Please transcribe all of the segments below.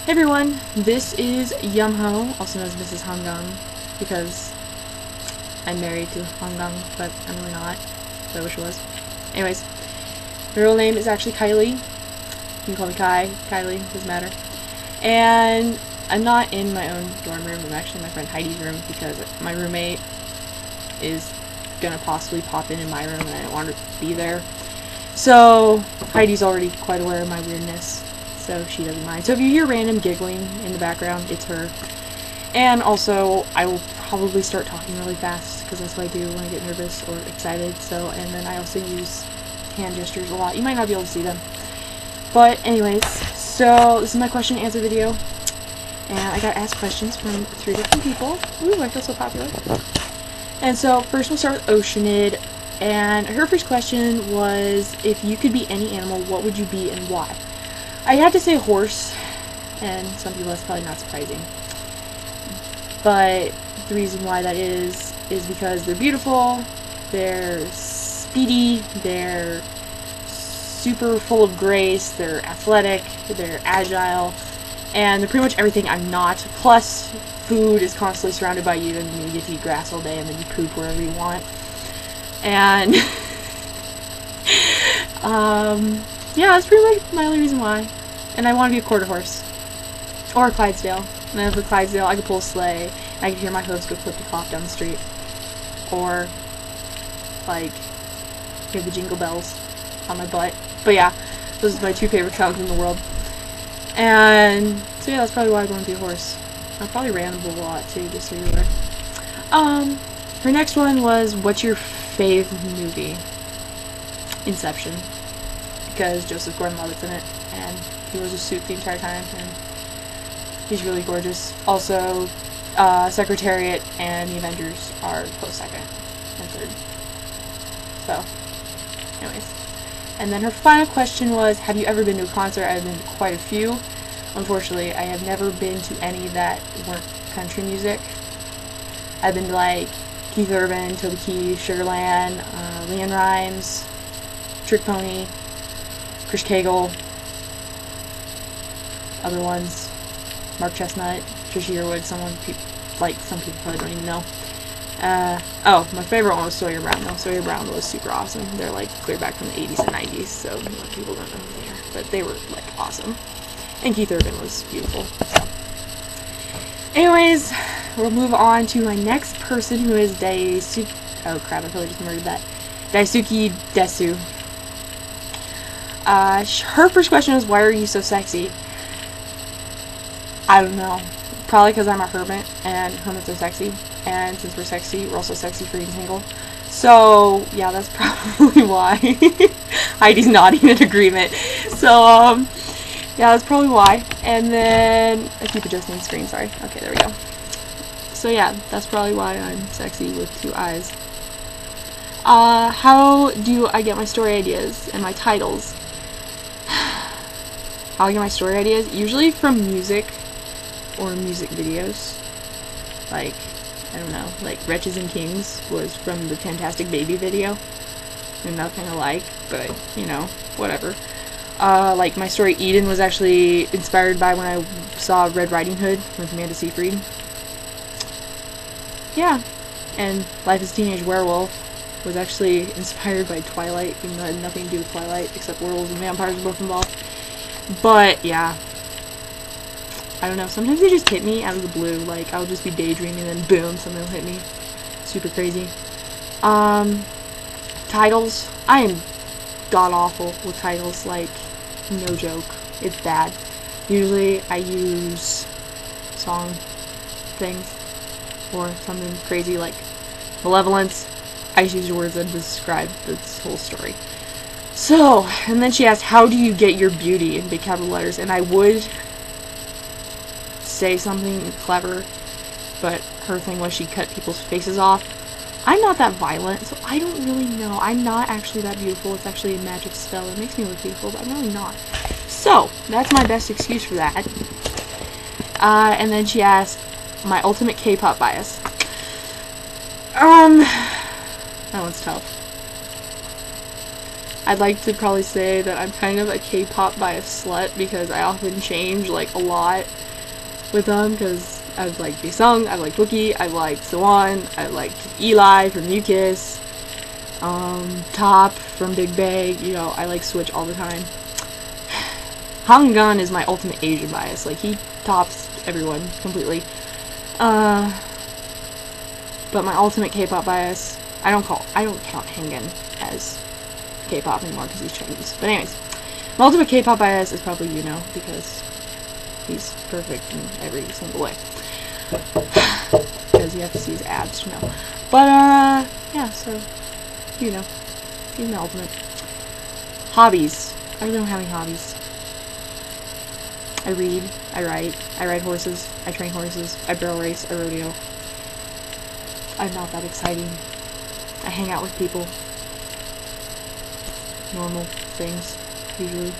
Hey everyone, this is Yumho, also known as Mrs. Hangang, because I'm married to Hangang, but I'm really not, but I wish I was. Anyways, my real name is actually Kylie. You can call me Kai, Kylie, doesn't matter. And I'm not in my own dorm room, I'm actually in my friend Heidi's room, because my roommate is gonna possibly pop in my room, and I don't want her to be there. So, Heidi's already quite aware of my weirdness, so she doesn't mind. So if you hear random giggling in the background, it's her. And also, I will probably start talking really fast, because that's what I do when I get nervous or excited. So, and then I also use hand gestures a lot. You might not be able to see them. But anyways, so this is my question and answer video. And I got asked questions from 3 different people. Ooh, I feel so popular. And so, first we'll start with Oceanid. And her first question was, if you could be any animal, what would you be and why? I had to say horse, and some people that's probably not surprising. But the reason why that is because they're beautiful, they're speedy, they're super full of grace, they're athletic, they're agile, and they're pretty much everything I'm not. Plus, food is constantly surrounded by you, and you get to eat grass all day, and then you poop wherever you want. And yeah, that's pretty much my only reason why. And I want to be a quarter horse. Or a Clydesdale. And then with a Clydesdale, I could pull a sleigh, and I could hear my hooves go clip-to-clop down the street. Or, like, hear the jingle bells on my butt. But yeah, those are my 2 favorite sounds in the world. And, so yeah, that's probably why I want to be a horse. I probably ramble a lot, too, just so you're aware. Her next one was, what's your fave movie? Inception. Because Joseph Gordon-Levitt's in it, and he wears a suit the entire time, and he's really gorgeous. Also, Secretariat and the Avengers are close second and third. So, anyways. And then her final question was, have you ever been to a concert? I've been to quite a few. Unfortunately, I have never been to any that weren't country music. I've been to, like, Keith Urban, Toby Keith, Sugarland, Leanne Rimes, Trick Pony, Chris Cagle, other ones, Mark Chestnut, Trisha Yearwood, some people probably don't even know. Oh, my favorite one was Sawyer Brown, though. Sawyer Brown was super awesome. They're, like, clear back from the 80s and 90s, so a lot of people don't know who they are. But they were, like, awesome. And Keith Urban was beautiful, so. Anyways, we'll move on to my next person, who is Daisuke. Oh crap, I probably just murdered that. Daisuke Desu. Her first question was, why are you so sexy? I don't know. Probably because I'm a hermit, and hermits are sexy. And since we're sexy, we're also sexy for being single. So, yeah, that's probably why. Heidi's nodding in agreement. So, yeah, that's probably why. And then, I keep adjusting the screen, sorry. Okay, there we go. So yeah, that's probably why I'm sexy with 2 eyes. How do I get my story ideas and my titles? How I get my story ideas? Usually from music or music videos. Like, I don't know, like Wretches and Kings was from the Fantastic Baby video. And nothing alike, but, you know, whatever. Like, my story Eden was actually inspired by when I saw Red Riding Hood with Amanda Seyfried. Yeah, and Life as a Teenage Werewolf was actually inspired by Twilight, even though it had nothing to do with Twilight, except werewolves and vampires were both involved. But, yeah. I don't know, sometimes they just hit me out of the blue, like, I'll just be daydreaming and then boom, something will hit me. Super crazy. Titles, I am god-awful with titles, like, no joke. It's bad. Usually, I use song things. Or something crazy like malevolence. I just use words that describe this whole story. So, and then she asked, how do you get your beauty in big capital letters? And I would say something clever, but her thing was she cut people's faces off. I'm not that violent, so I don't really know. I'm not actually that beautiful. It's actually a magic spell. It makes me look beautiful, but I'm really not. So, that's my best excuse for that. And then she asked, my ultimate K-pop bias. That one's tough. I'd like to probably say that I'm kind of a K-pop bias slut because I often change like a lot with them, because I've liked Jisung, I've liked Wookie, I've liked Swan, I've liked Eli from New Kiss, Top from Big Bang, you know, I like switch all the time. Hanggun is my ultimate Asian bias, like he tops everyone completely. But my ultimate K-pop bias, I don't count Hanggun as K-pop anymore because he's Chinese. But anyways, my ultimate K-pop bias is probably because he's perfect in every single way. Because you have to see his abs to know. But yeah, so he's my ultimate. Hobbies. I really don't have any hobbies. I read, I write, I ride horses, I train horses, I barrel race, I rodeo. I'm not that exciting. I hang out with people. Normal things, usually.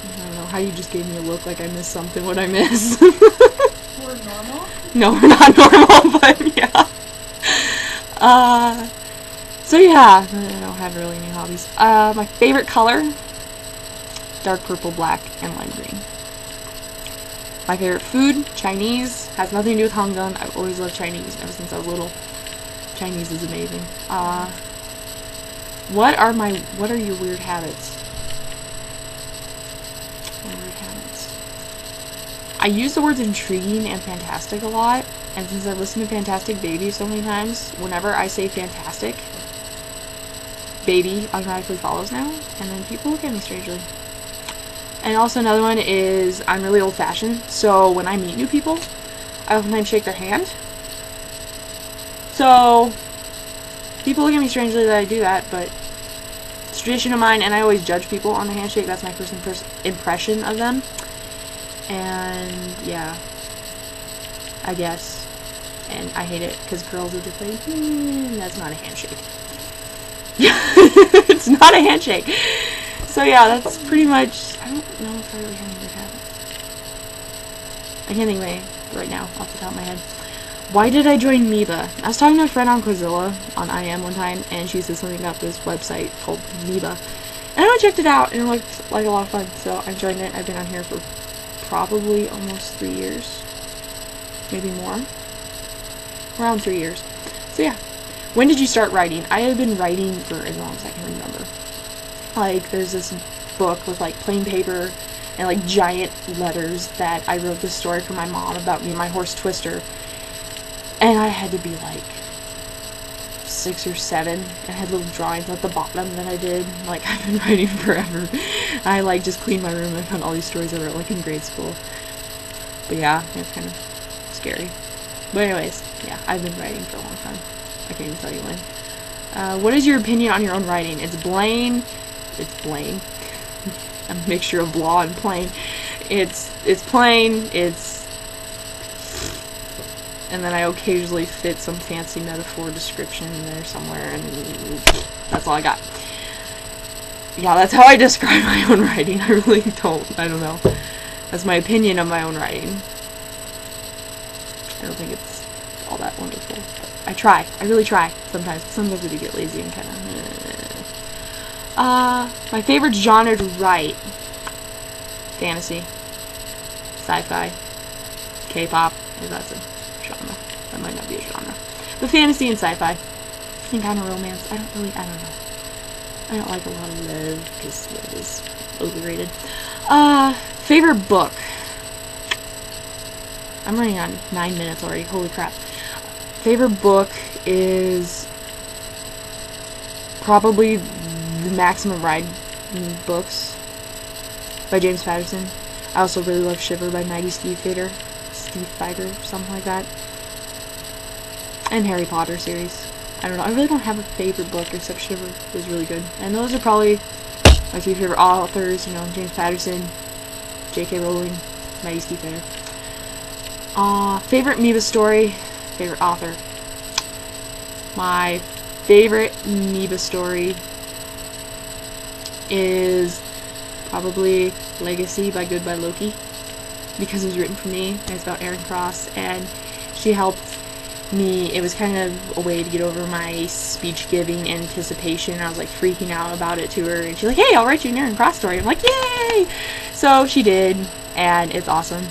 I don't know, how you just gave me a look like I missed something. What'd I miss? We're normal? No, we're not normal, but yeah. So yeah, I don't have really any hobbies. My favorite color? Dark purple, black, and lime green. My favorite food? Chinese. Has nothing to do with Hanggun. I've always loved Chinese ever since I was little. Chinese is amazing. What are your weird habits? Weird habits. I use the words intriguing and fantastic a lot, and since I've listened to Fantastic Baby so many times, whenever I say fantastic, Baby automatically follows now, and then people look at me strangely. And also another one is I'm really old-fashioned, so when I meet new people, I oftentimes shake their hand. So people look at me strangely that I do that, but it's a tradition of mine, and I always judge people on the handshake. That's my first impression of them. And yeah, I guess. And I hate it because girls are just like, that's not a handshake. It's not a handshake. So yeah, that's pretty much. I don't know if I really have any weird habits. I can't think of any right now off the top of my head. Why did I join Mibba? I was talking to a friend on Quizilla on IM one time, and she said something about this website called Mibba. And I checked it out, and it looked like a lot of fun, so I joined it. I've been on here for probably almost 3 years. Maybe more. Around 3 years. So yeah. When did you start writing? I have been writing for as long as I can remember. Like, there's this book with, like, plain paper and, like, giant letters that I wrote this story for my mom about me and my horse Twister. And I had to be, like, 6 or 7. I had little drawings at the bottom that I did. Like, I've been writing forever. I, like, just cleaned my room and found all these stories I wrote, like, in grade school. But yeah, it's kind of scary. But anyways, yeah, I've been writing for a long time. I can't even tell you when. What is your opinion on your own writing? It's Blaine. It's Blaine. A mixture of blah and plain. It's plain. It's, and then I occasionally fit some fancy metaphor description in there somewhere, and that's all I got. Yeah, that's how I describe my own writing. I really don't. I don't know. That's my opinion of my own writing. I don't think it's all that wonderful. But I try. I really try sometimes. Sometimes I do get lazy and kind of. My favorite genre to write: fantasy, sci-fi, K-pop. If that's a genre, that might not be a genre. But fantasy and sci-fi, and kind of romance. I don't know. I don't like a lot of love because love is overrated. Favorite book. I'm running on 9 minutes already. Holy crap. Favorite book is probably the Maximum Ride books by James Patterson. I also really love Shiver by Maggie Steve Fighter, something like that. And Harry Potter series. I don't know. I really don't have a favorite book except Shiver. It was really good. And those are probably my 2 favorite authors. You know, James Patterson, J.K. Rowling, Maggie Steve Fighter. Favorite Mibba story, favorite author. My favorite Mibba story is probably Legacy by Goodbye Loki, because it was written for me, and it's about Erin Cross, and she helped it was kind of a way to get over my speech-giving anticipation. I was like freaking out about it to her, and she's like, hey, I'll write you an Aaron Cross story. I'm like, yay! So she did, and it's awesome.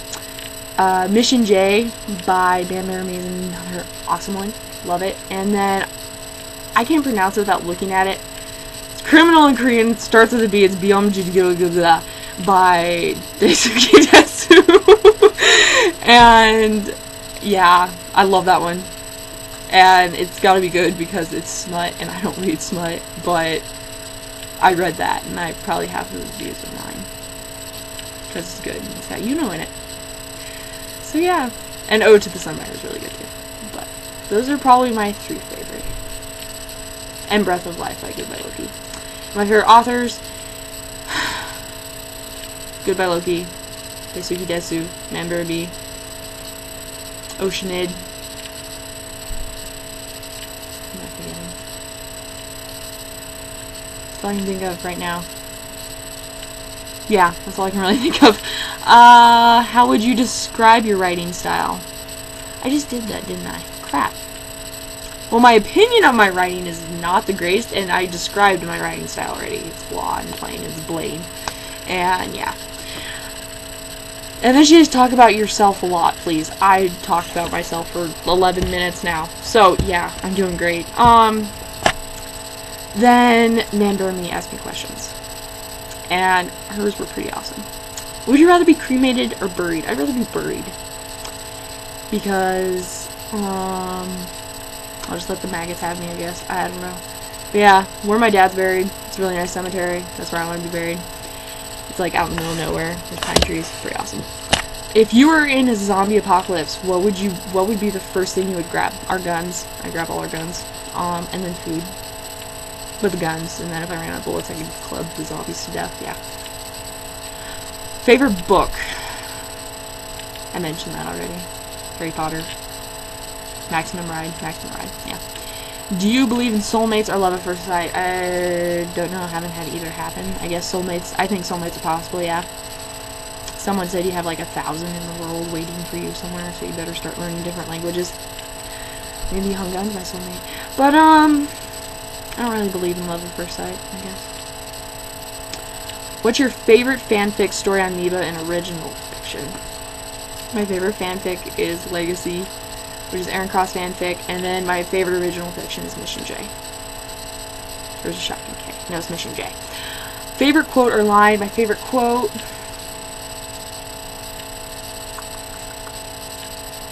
Mission J by Bam Bear Amazing, another awesome one. Love it. And then, I can't pronounce it without looking at it. It's criminal in Korean, starts with a B, it's Byom Jigyoga by Daisuke Tetsu. And yeah, I love that one. And it's gotta be good because it's smut, and I don't read smut, but I read that, and I probably half of the reviews of mine. Because it's good, and it's got Yuno in it. So yeah. And Ode to the Sunrise is really good too. But those are probably my 3 favorite. And Breath of Life by Goodbye Loki. My favorite authors: Goodbye Loki, Daisuke Desu, Manburibi, Oceanid. I'm not forgetting. That's all I can think of right now. Yeah, that's all I can really think of. How would you describe your writing style? I just did that, didn't I? Crap. Well, my opinion on my writing is not the greatest, and I described my writing style already. It's blah and plain, it's blade. And yeah. And then she just talk about yourself a lot, please. I talked about myself for 11 minutes now. So, yeah, I'm doing great. Then Mandor and me asked me questions. And hers were pretty awesome. Would you rather be cremated or buried? I'd rather be buried. Because, I'll just let the maggots have me, I guess. I don't know. But yeah, where my dad's buried, it's a really nice cemetery. That's where I want to be buried. It's like out in the middle of nowhere. There's pine trees. Pretty awesome. If you were in a zombie apocalypse, what would be the first thing you would grab? Our guns. I grab all our guns. And then food. With the guns. And then if I ran out of bullets, I could club the zombies to death. Yeah. Favorite book? I mentioned that already. Harry Potter. Maximum Ride. Yeah. Do you believe in soulmates or love at first sight? I don't know. I haven't had either happen. I guess soulmates. I think soulmates are possible. Yeah. Someone said you have like 1,000 in the world waiting for you somewhere, so you better start learning different languages. Maybe Young Gun's my soulmate. But I don't really believe in love at first sight, I guess. What's your favorite fanfic story on Mibba and original fiction? My favorite fanfic is Legacy, which is Aaron Cross fanfic, and then my favorite original fiction is Mission J. There's a shotgun K. No, it's Mission J. Favorite quote or line? My favorite quote: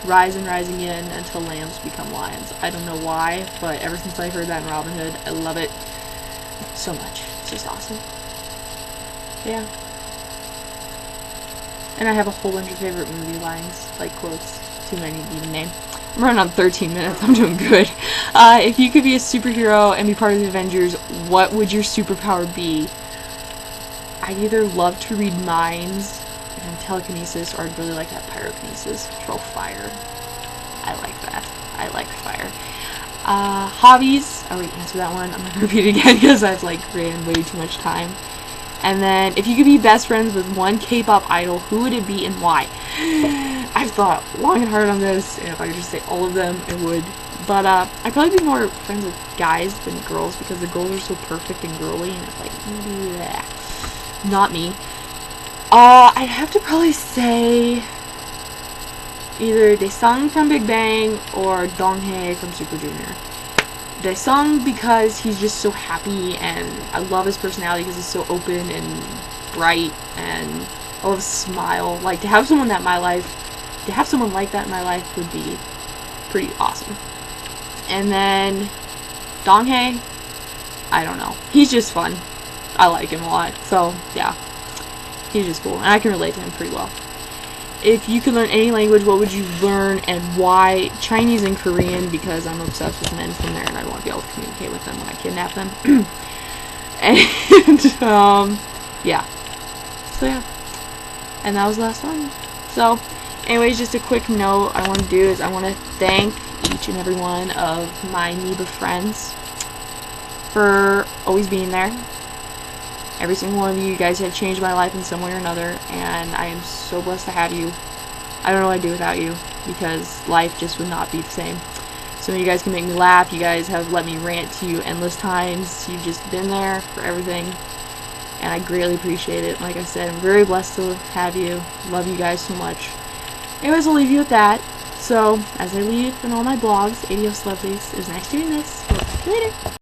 rise and rise again until lambs become lions. I don't know why, but ever since I heard that in Robin Hood, I love it so much. It's just awesome. Yeah. And I have a whole bunch of favorite movie lines, like quotes. Too many to even name. I'm running on 13 minutes. I'm doing good. If you could be a superhero and be part of the Avengers, what would your superpower be? I'd either love to read minds and telekinesis, or I'd really like to have pyrokinesis, control fire. I like that. I like fire. Hobbies. I already answered that one. I'm not gonna repeat it again because I've like ran way too much time. And then, if you could be best friends with one K-pop idol, who would it be and why? I've thought long and hard on this, and if I could just say all of them, it would. But I'd probably be more friends with guys than girls, because the girls are so perfect and girly, and it's like, bleh. Not me. I'd have to probably say either Daesung from Big Bang or Donghae from Super Junior. Daesung because he's just so happy, and I love his personality because he's so open and bright, and I love his smile. Like, to have someone like that in my life would be pretty awesome. And then Donghae, I don't know. He's just fun. I like him a lot. So, yeah. He's just cool. And I can relate to him pretty well. If you could learn any language, what would you learn and why? Chinese and Korean, because I'm obsessed with men from there and I want to be able to communicate with them when I kidnap them. And, yeah. So, yeah. And that was the last one. So, anyways, just a quick note I want to do is I want to thank each and every one of my Mibba friends for always being there. Every single one of you guys have changed my life in some way or another, and I am so blessed to have you. I don't know what I'd do without you, because life just would not be the same. Some of you guys can make me laugh. You guys have let me rant to you endless times. You've just been there for everything. And I greatly appreciate it. Like I said, I'm very blessed to have you. Love you guys so much. Anyways, I'll leave you with that. So, as I leave in all my blogs, Adios Lovelies, it was nice doing this. We'll talk to you later.